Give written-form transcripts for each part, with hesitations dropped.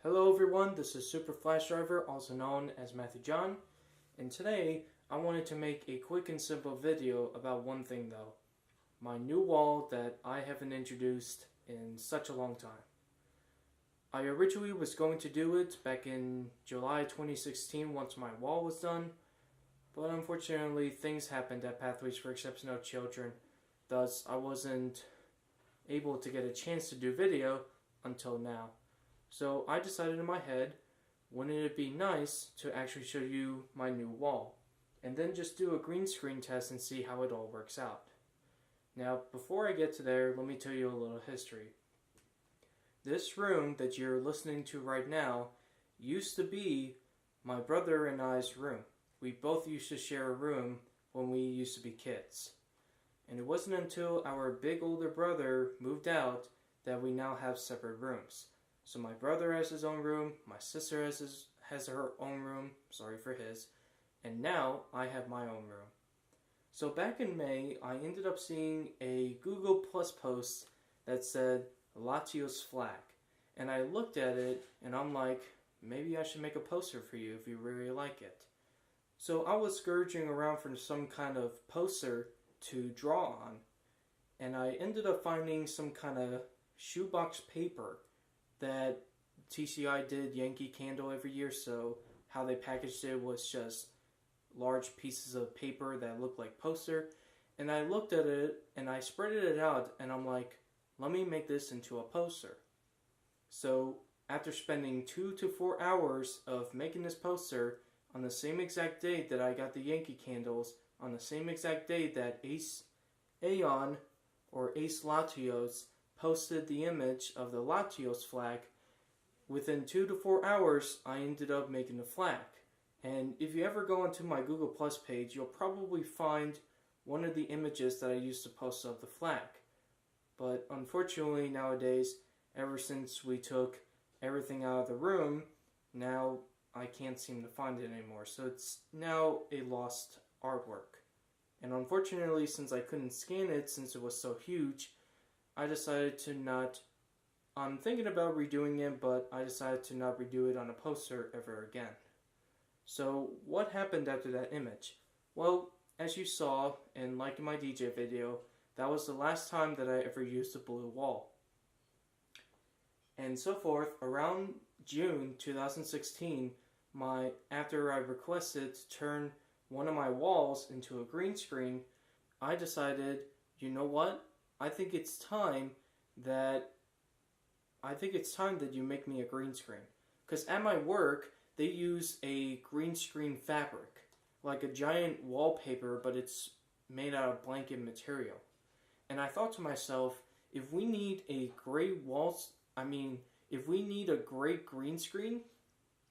Hello everyone, this is SuperFlashDriver, also known as Matthew John, and today I wanted to make a quick and simple video about one thing though. My new wall that I haven't introduced in such a long time. I originally was going to do it back in July 2016 once my wall was done, but unfortunately things happened at Pathways for Exceptional Children, thus I wasn't able to get a chance to do video until now. So I decided in my head, wouldn't it be nice to actually show you my new wall, and then just do a green screen test and see how it all works out. Now, before I get to there, let me tell you a little history. This room that you're listening to right now used to be my brother and I's room. We both used to share a room when we used to be kids. And it wasn't until our big older brother moved out that we now have separate rooms. So my brother has his own room, my sister has her own room, sorry for his, and now I have my own room. So back in May, I ended up seeing a Google Plus post that said Latios flag. And I looked at it and I'm like, maybe I should make a poster for you if you really like it. So I was scourging around for some kind of poster to draw on, and I ended up finding some kind of shoebox paper that TCI did Yankee Candle every year, so how they packaged it was just large pieces of paper that looked like poster. And I looked at it and I spreaded it out and I'm like, let me make this into a poster. So after spending 2 to 4 hours of making this poster on the same exact day that I got the Yankee candles, on the same exact day that Ace Latios posted the image of the Latios flag, within 2 to 4 hours I ended up making the flag. And if you ever go onto my Google Plus page, you'll probably find one of the images that I used to post of the flag. But unfortunately nowadays, ever since we took everything out of the room, now I can't seem to find it anymore. So it's now a lost artwork. And unfortunately, since I couldn't scan it since it was so huge, I decided to not, I'm thinking about redoing it, but I decided to not redo it on a poster ever again. So what happened after that image? Well, as you saw and like in my DJ video, that was the last time that I ever used a blue wall. And so forth, around June 2016, after I requested to turn one of my walls into a green screen, I decided, you know what? I think it's time that you make me a green screen. Because at my work, they use a green screen fabric, like a giant wallpaper, but it's made out of blanket material. And I thought to myself, if we need a great green screen,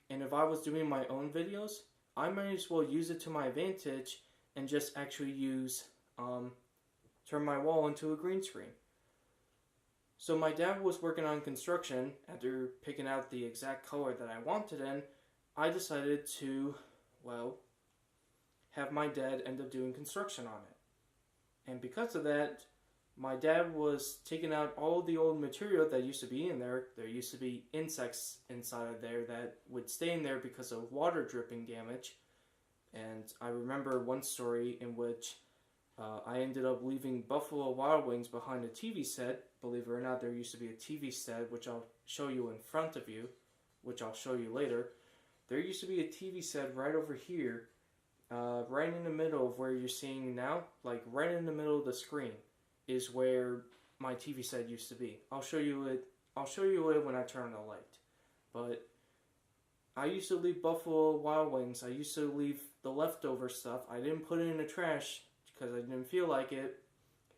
and if I was doing my own videos, I might as well use it to my advantage and just actually turn my wall into a green screen. So my dad was working on construction. After picking out the exact color that I wanted in, I decided to, have my dad end up doing construction on it. And because of that, my dad was taking out all the old material that used to be in there. There used to be insects inside of there that would stay in there because of water dripping damage. And I remember one story in which I ended up leaving Buffalo Wild Wings behind a TV set. Believe it or not, there used to be a TV set, which I'll show you in front of you, which I'll show you later. There used to be a TV set right over here, right in the middle of where you're seeing now, like right in the middle of the screen is where my TV set used to be. I'll show you it when I turn on the light. But I used to leave Buffalo Wild Wings. I used to leave the leftover stuff. I didn't put it in the trash because I didn't feel like it.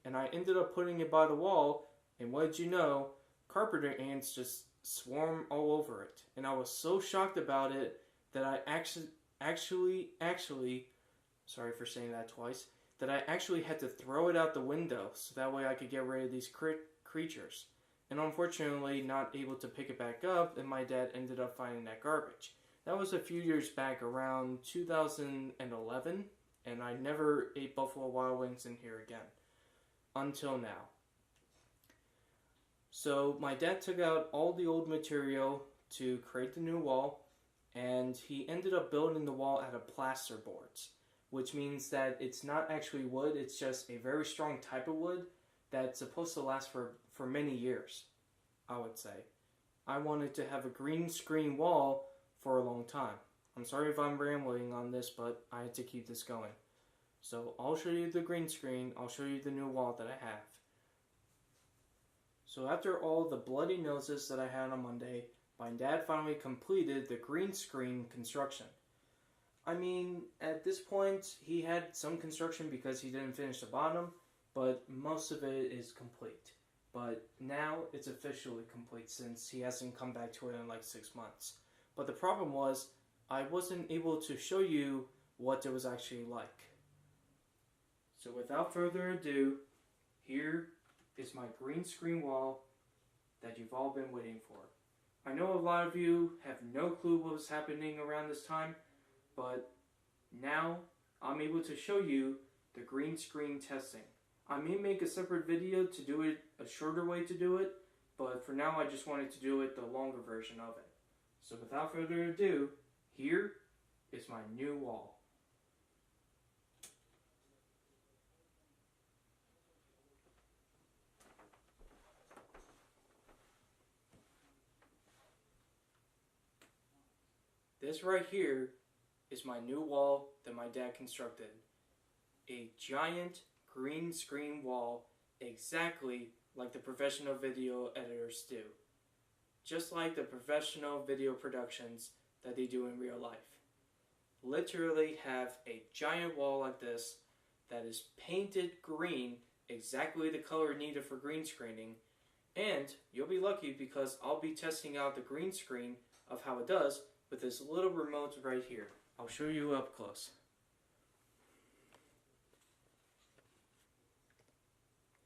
And I ended up putting it by the wall. And what did you know? Carpenter ants just swarm all over it. And I was so shocked about it that I actually, sorry for saying that twice, that I actually had to throw it out the window so that way I could get rid of these creatures. And unfortunately not able to pick it back up, and my dad ended up finding that garbage. That was a few years back, around 2011, and I never ate Buffalo Wild Wings in here again. Until now. So my dad took out all the old material to create the new wall, and he ended up building the wall out of plaster boards, which means that it's not actually wood, it's just a very strong type of wood that's supposed to last for many years, I would say. I wanted to have a green screen wall for a long time. I'm sorry if I'm rambling on this, but I had to keep this going. So I'll show you the green screen, I'll show you the new wall that I have. So after all the bloody noses that I had on Monday, my dad finally completed the green screen construction. I mean, at this point, he had some construction because he didn't finish the bottom, but most of it is complete. But now it's officially complete since he hasn't come back to it in like 6 months. But the problem was, I wasn't able to show you what it was actually like. So without further ado, here is my green screen wall that you've all been waiting for. I know a lot of you have no clue what was happening around this time, but now I'm able to show you the green screen testing. I may make a separate video to do it, a shorter way to do it, but for now I just wanted to do it the longer version of it. So without further ado, here is my new wall. This right here is my new wall that my dad constructed. A giant green screen wall, exactly like the professional video editors do. Just like the professional video productions that they do in real life. Literally have a giant wall like this that is painted green, exactly the color needed for green screening, and you'll be lucky because I'll be testing out the green screen of how it does with this little remote right here. I'll show you up close.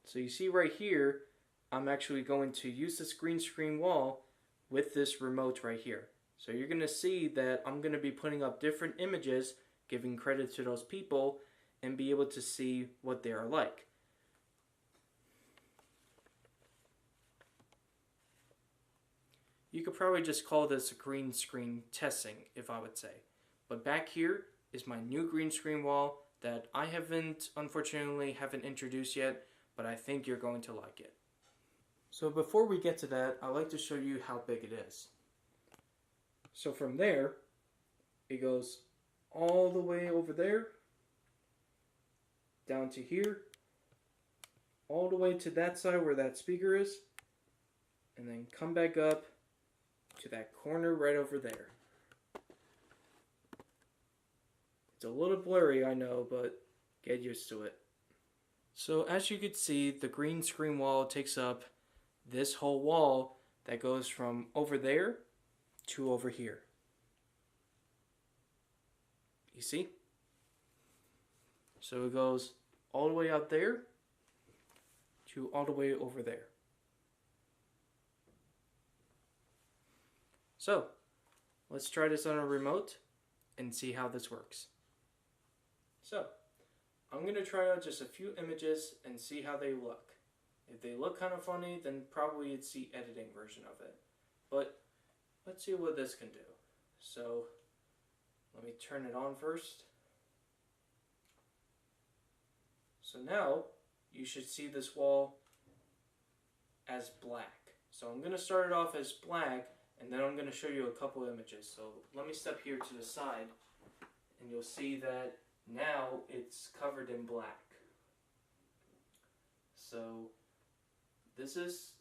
So you see right here, I'm actually going to use this green screen wall with this remote right here. So you're going to see that I'm going to be putting up different images, giving credit to those people, and be able to see what they are like. You could probably just call this green screen testing, if I would say. But back here is my new green screen wall that I unfortunately haven't introduced yet, but I think you're going to like it. So before we get to that, I'd like to show you how big it is. So from there, it goes all the way over there, down to here, all the way to that side where that speaker is, and then come back up to that corner right over there. It's a little blurry, I know, but get used to it. So as you can see, the green screen wall takes up this whole wall that goes from over there to over here. You see? So it goes all the way out there to all the way over there. So, let's try this on a remote and see how this works. So, I'm going to try out just a few images and see how they look. If they look kind of funny, then probably it's the editing version of it. But, let's see what this can do. So, let me turn it on first. So now, you should see this wall as black. So I'm going to start it off as black, and then I'm going to show you a couple images. So let me step here to the side, and you'll see that now it's covered in black. So this is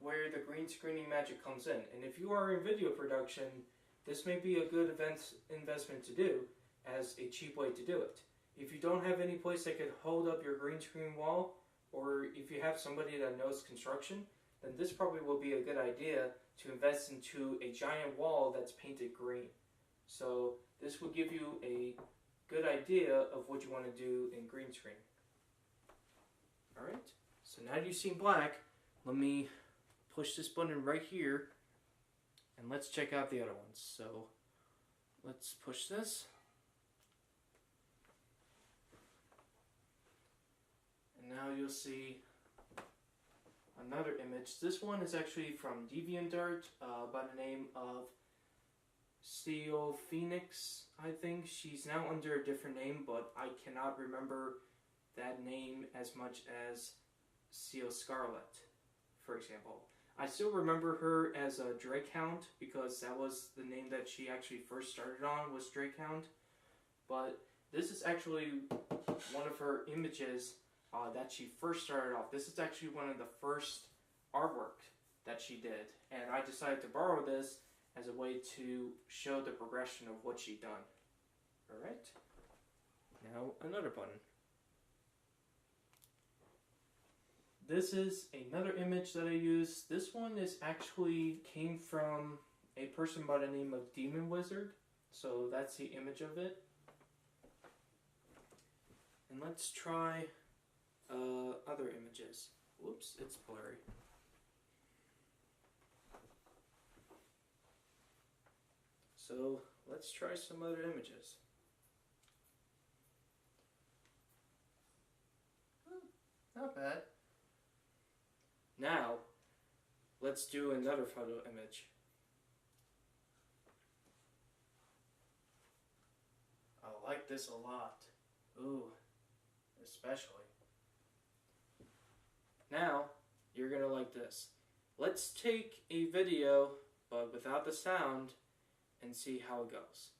where the green screening magic comes in. And if you are in video production, this may be a good investment to do as a cheap way to do it. If you don't have any place that could hold up your green screen wall, or if you have somebody that knows construction, then this probably will be a good idea to invest into a giant wall that's painted green. So this will give you a good idea of what you want to do in green screen. Alright, so now you've seen black, let me push this button right here and let's check out the other ones. So let's push this. And now you'll see another image. This one is actually from DeviantArt by the name of Steel Phoenix, I think. She's now under a different name, but I cannot remember that name as much as Seal Scarlet, for example. I still remember her as a Drakehound because that was the name that she actually first started on, was Drakehound. But this is actually one of her images that she first started off. This is actually one of the first artwork that she did, and I decided to borrow this as a way to show the progression of what she'd done. Alright, now another button. This is another image that I use. This one came from a person by the name of Demon Wizard, so that's the image of it. And let's try other images. Whoops, it's blurry. So let's try some other images. Not bad. Now, let's do another photo image. I like this a lot. Ooh, especially. Now, you're gonna like this. Let's take a video, but without the sound, and see how it goes.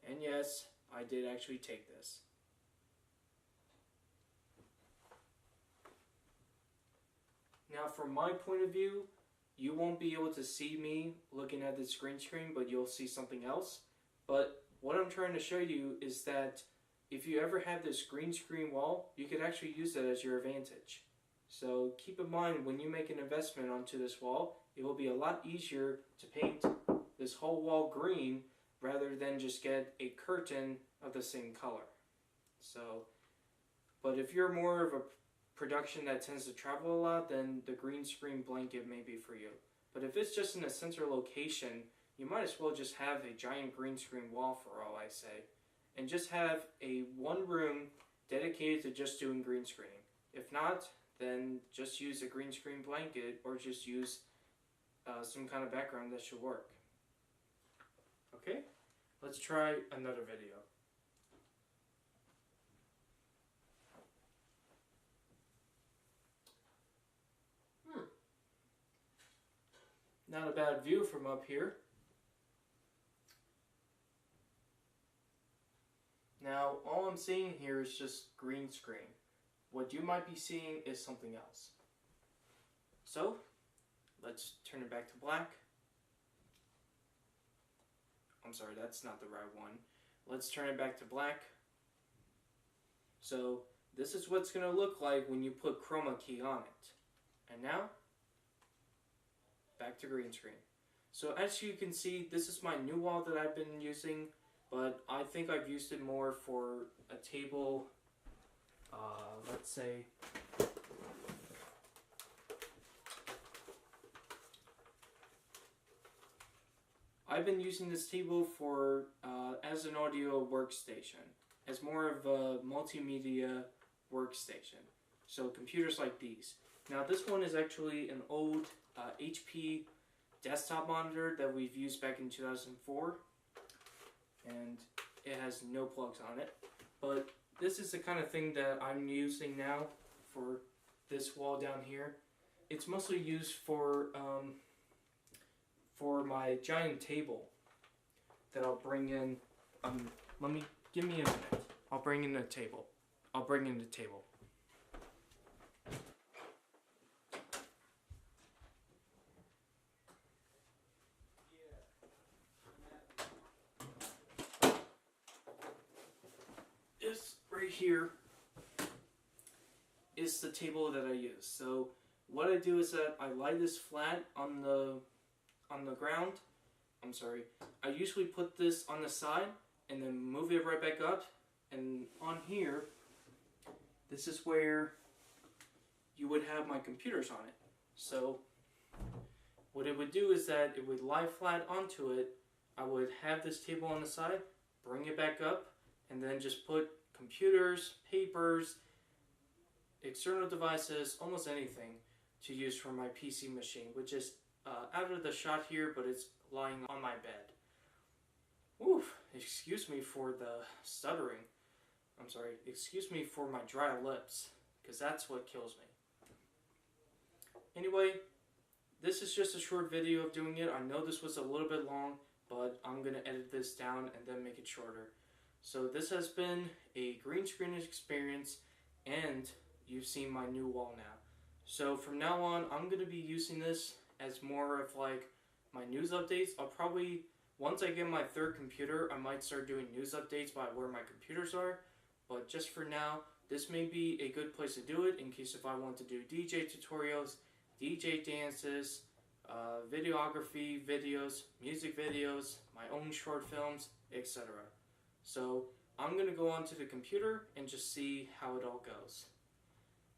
And yes, I did actually take this. Now, from my point of view, you won't be able to see me looking at this green screen, but you'll see something else. But what I'm trying to show you is that if you ever have this green screen wall, you could actually use that as your advantage. So keep in mind, when you make an investment onto this wall, it will be a lot easier to paint this whole wall green rather than just get a curtain of the same color. So, but if you're more of a production that tends to travel a lot, then the green screen blanket may be for you. But if it's just in a center location, you might as well just have a giant green screen wall, for all I say, and just have a one room dedicated to just doing green screening. If not, then just use a green screen blanket or just use some kind of background that should work. Okay, let's try another video. Not a bad view from up here. Now, all I'm seeing here is just green screen. What you might be seeing is something else. So, let's turn it back to black. I'm sorry, that's not the right one. Let's turn it back to black. So, this is what's going to look like when you put chroma key on it. And now, back to green screen. So as you can see, this is my new wall that I've been using, but I think I've used it more for a table, let's say, I've been using this table for as an audio workstation, as more of a multimedia workstation. So computers like these. Now this one is actually an old HP desktop monitor that we've used back in 2004, and it has no plugs on it. But this is the kind of thing that I'm using now for this wall down here. It's mostly used for my giant table that I'll bring in. Give me a minute. I'll bring in the table. This right here is the table that I use. So what I do is that I lie this flat on the ground. I'm sorry. I usually put this on the side and then move it right back up. And on here, this is where you would have my computers on it. So what it would do is that it would lie flat onto it. I would have this table on the side, bring it back up, and then just put computers, papers, external devices, almost anything to use for my PC machine, which is out of the shot here, but it's lying on my bed. Oof, excuse me for the stuttering. I'm sorry, excuse me for my dry lips, because that's what kills me. Anyway, this is just a short video of doing it. I know this was a little bit long, but I'm going to edit this down and then make it shorter. So this has been a green screen experience, and you've seen my new wall now. So from now on, I'm going to be using this as more of like my news updates. I'll probably, once I get my third computer, I might start doing news updates by where my computers are. But just for now, this may be a good place to do it in case if I want to do DJ tutorials, DJ dances, videography videos, music videos, my own short films, etc. So I'm going to go onto the computer and just see how it all goes.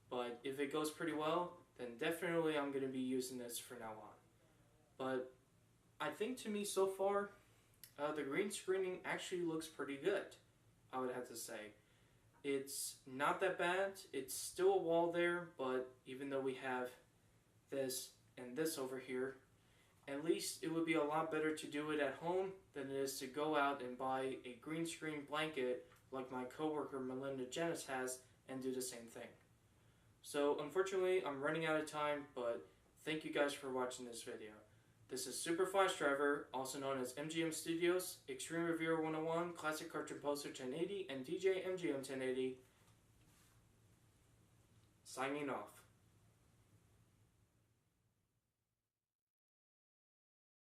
But if it goes pretty well, then definitely I'm going to be using this from now on. But I think to me so far, the green screening actually looks pretty good, I would have to say. It's not that bad. It's still a wall there, but even though we have this and this over here, at least it would be a lot better to do it at home than it is to go out and buy a green screen blanket like my coworker Melinda Janice has and do the same thing. So unfortunately, I'm running out of time, but thank you guys for watching this video. This is SuperFlashDriver, also known as MGM Studios, Extreme Reviewer 101, Classic Cartoon Poster 1080, and DJ MGM 1080, signing off.